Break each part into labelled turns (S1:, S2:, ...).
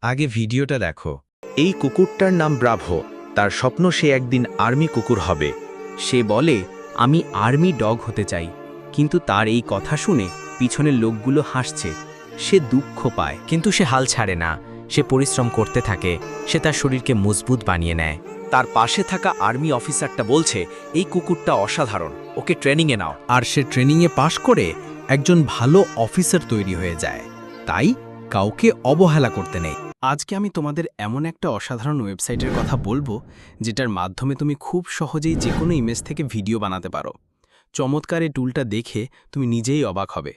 S1: আগে ভিডিওটা দেখো।
S2: এই কুকুরটার নাম ব্রাভো। তার স্বপ্ন সে একদিন আর্মি কুকুর হবে।
S3: সে বলে, আমি আর্মি ডগ হতে চাই, কিন্তু তার এই কথা শুনে পিছনের লোকগুলো হাসছে। সে দুঃখ পায়, কিন্তু সে হাল ছাড়ে না। সে পরিশ্রম করতে থাকে, সে তার শরীরকে মজবুত বানিয়ে নেয়।
S2: তার পাশে থাকা আর্মি অফিসারটা বলছে, এই কুকুরটা অসাধারণ, ওকে ট্রেনিংয়ে নাও।
S1: আর সে ট্রেনিংয়ে পাশ করে একজন ভালো অফিসার তৈরি হয়ে যায়। তাই কাউকে অবহেলা করতে নেই। আজকে আমি তোমাদের এমন একটা অসাধারণ ওয়েবসাইটের কথা বলবো, যেটার মাধ্যমে তুমি খুব সহজেই যে কোনো ইমেজ থেকে ভিডিও বানাতে পারো। চমৎকার এই টুলটা দেখে তুমি নিজেই অবাক হবে।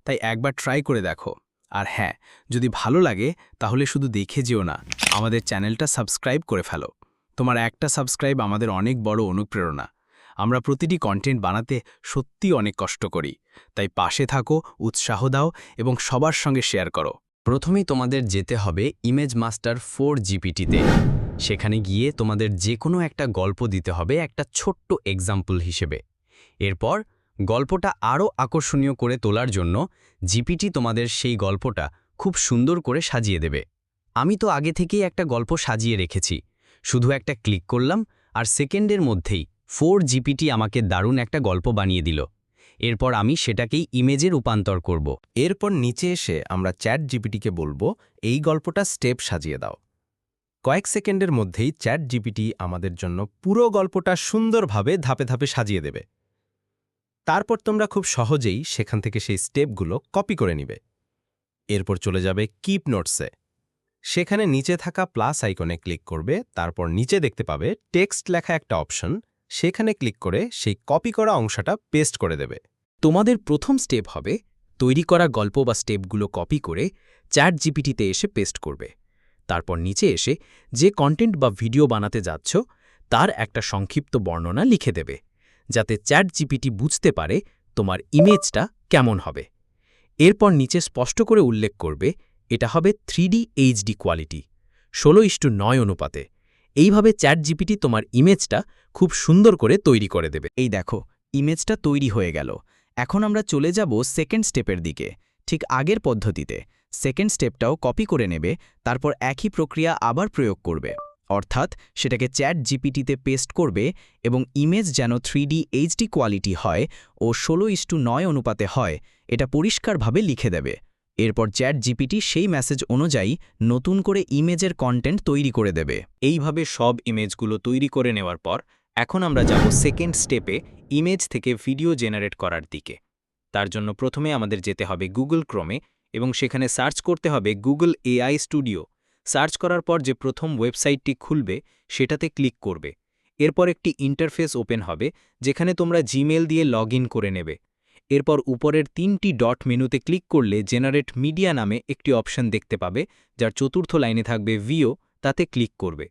S1: তাই একবার ট্রাই করে দেখো। আর হ্যাঁ, যদি ভালো লাগে তাহলে শুধু দেখে যেও না, আমাদের চ্যানেলটা সাবস্ক্রাইব করে ফেলো। তোমার একটা সাবস্ক্রাইব আমাদের অনেক বড় অনুপ্রেরণা। আমরা প্রতিটি কন্টেন্ট বানাতে সত্যি অনেক কষ্ট করি। তাই পাশে থাকো, উৎসাহ দাও এবং সবার সঙ্গে শেয়ার করো।
S3: প্রথমেই তোমাদের যেতে হবে ইমেজ মাস্টার 4 জিপিটিতে। সেখানে গিয়ে তোমাদের যে কোনো একটা গল্প দিতে হবে একটা ছোট্ট এক্সাম্পল হিসেবে। এরপর গল্পটা আরও আকর্ষণীয় করে তোলার জন্য জিপিটি তোমাদের সেই গল্পটা খুব সুন্দর করে সাজিয়ে দেবে। আমি তো আগে থেকেই একটা গল্প সাজিয়ে রেখেছি, শুধু একটা ক্লিক করলাম আর সেকেন্ডের মধ্যেই 4 জিপিটি আমাকে দারুণ একটা গল্প বানিয়ে দিল। এরপর আমি সেটাকেই ইমেজে রূপান্তর করব।
S1: এরপর নিচে এসে আমরা চ্যাট জিপিটিকে বলবো, এই গল্পটা স্টেপ সাজিয়ে দাও। কয়েক সেকেন্ডের মধ্যেই চ্যাট জিপিটি আমাদের জন্য পুরো গল্পটা সুন্দরভাবে ধাপে ধাপে সাজিয়ে দেবে। তারপর তোমরা খুব সহজেই সেখান থেকে সেই স্টেপগুলো কপি করে নিবে। এরপর চলে যাবে কিপ নোটসে। সেখানে নিচে থাকা প্লাস আইকনে ক্লিক করবে, তারপর নিচে দেখতে পাবে টেক্সট লেখা একটা অপশন। সেখানে ক্লিক করে সেই কপি করা অংশটা পেস্ট করে দেবে।
S3: তোমাদের প্রথম স্টেপ হবে তৈরি করা গল্প বা স্টেপগুলো কপি করে চ্যাট জিপিটিতে এসে পেস্ট করবে। তারপর নিচে এসে যে কন্টেন্ট বা ভিডিও বানাতে যাচ্ছ তার একটা সংক্ষিপ্ত বর্ণনা লিখে দেবে, যাতে চ্যাট জিপিটি বুঝতে পারে তোমার ইমেজটা কেমন হবে। এরপর নিচে স্পষ্ট করে উল্লেখ করবে এটা হবে 3D HD কোয়ালিটি 16:9 অনুপাতে। এইভাবে চ্যাট জিপিটি তোমার ইমেজটা খুব সুন্দর করে তৈরি করে দেবে। এই দেখো, ইমেজটা তৈরি হয়ে গেল। এখন আমরা চলে যাব সেকেন্ড স্টেপের দিকে। ঠিক আগের পদ্ধতিতে সেকেন্ড স্টেপটাও কপি করে নেবে, তারপর একই প্রক্রিয়া আবার প্রয়োগ করবে। অর্থাৎ সেটাকে চ্যাট জিপিটিতে পেস্ট করবে এবং ইমেজ যেন 3D HD কোয়ালিটি হয় ও 16:9 অনুপাতে হয় এটা পরিষ্কারভাবে লিখে দেবে। এরপর চ্যাট জিপিটি সেই মেসেজ অনুযায়ী নতুন করে ইমেজের কন্টেন্ট তৈরি করে দেবে। এইভাবে সব ইমেজগুলো তৈরি করে নেওয়ার পর এখন আমরা যাব সেকেন্ড স্টেপে, ইমেজ থেকে ভিডিও জেনারেট করার দিকে। তার জন্য প্রথমে আমাদের যেতে হবে গুগল ক্রোমে এবং সেখানে সার্চ করতে হবে গুগল এআই স্টুডিও। সার্চ করার পর যে প্রথম ওয়েবসাইটটি খুলবে সেটাতে ক্লিক করবে। এরপর একটি ইন্টারফেস ওপেন হবে যেখানে তোমরা জিমেল দিয়ে লগ ইন করে নেবে। এরপর উপরের 3টি ডট মেনুতে ক্লিক করলে জেনারেট মিডিয়া নামে একটি অপশন দেখতে পাবে, যার চতুর্থ লাইনে থাকবে ভিও, তাতে ক্লিক করবে।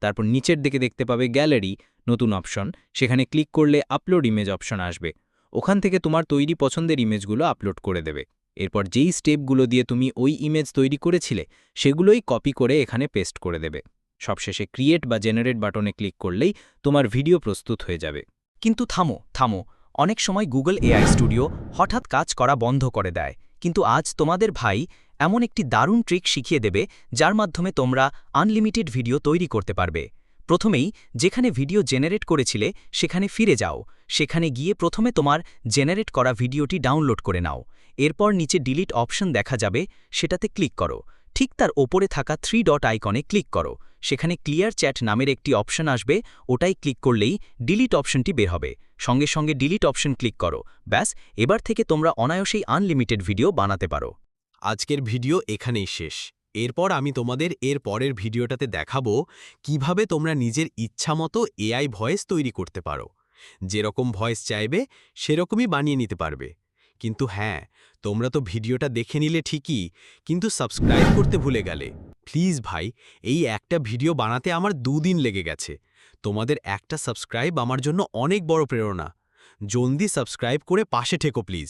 S3: তারপর নিচের দিকে দেখতে পাবে গ্যালারি, নতুন অপশন, সেখানে ক্লিক করলে আপলোড ইমেজ অপশন আসবে। ওখান থেকে তোমার তৈরি পছন্দের ইমেজগুলো আপলোড করে দেবে। এরপর যেই স্টেপগুলো দিয়ে তুমি ওই ইমেজ তৈরি করেছিলে সেগুলোই কপি করে এখানে পেস্ট করে দেবে। সবশেষে ক্রিয়েট বা জেনারেট বাটনে ক্লিক করলেই তোমার ভিডিও প্রস্তুত হয়ে যাবে। কিন্তু থামো, অনেক সময় গুগল এআই স্টুডিও হঠাৎ কাজ করা বন্ধ করে দেয়। কিন্তু আজ তোমাদের ভাই এমন একটি দারুণ ট্রিক শিখিয়ে দেবে যার মাধ্যমে তোমরা আনলিমিটেড ভিডিও তৈরি করতে পারবে। প্রথমেই যেখানে ভিডিও জেনারেট করেছিলে সেখানে ফিরে যাও। সেখানে গিয়ে প্রথমে তোমার জেনারেট করা ভিডিওটি ডাউনলোড করে নাও। এরপর নিচে ডিলিট অপশন দেখা যাবে, সেটাতে ক্লিক করো। ঠিক তার ওপরে থাকা 3 ডট আইকনে ক্লিক করো। সেখানে ক্লিয়ার চ্যাট নামের একটি অপশন আসবে, ওটাই ক্লিক করলেই ডিলিট অপশনটি বের হবে। সঙ্গে সঙ্গে ডিলিট অপশন ক্লিক করো। ব্যাস, এবার থেকে তোমরা অনায়াসেই আনলিমিটেড ভিডিও বানাতে পারো।
S1: আজকের ভিডিও এখানেই শেষ। এরপর আমি তোমাদের এর পরের ভিডিওটাতে দেখাবো কিভাবে তোমরা নিজের ইচ্ছামতো এআই ভয়েস তৈরি করতে পারো। যেরকম ভয়েস চাইবে সেরকমই বানিয়ে নিতে পারবে। কিন্তু হ্যাঁ, তোমরা তো ভিডিওটা দেখে নিলে ঠিকই, কিন্তু সাবস্ক্রাইব করতে ভুলে গেলে। প্লিজ ভাই, এই একটা ভিডিও বানাতে আমার 2 দিন লেগে গেছে। তোমাদের একটা সাবস্ক্রাইব আমার জন্য অনেক বড় প্রেরণা। জলদি সাবস্ক্রাইব করে পাশে থেকো প্লিজ।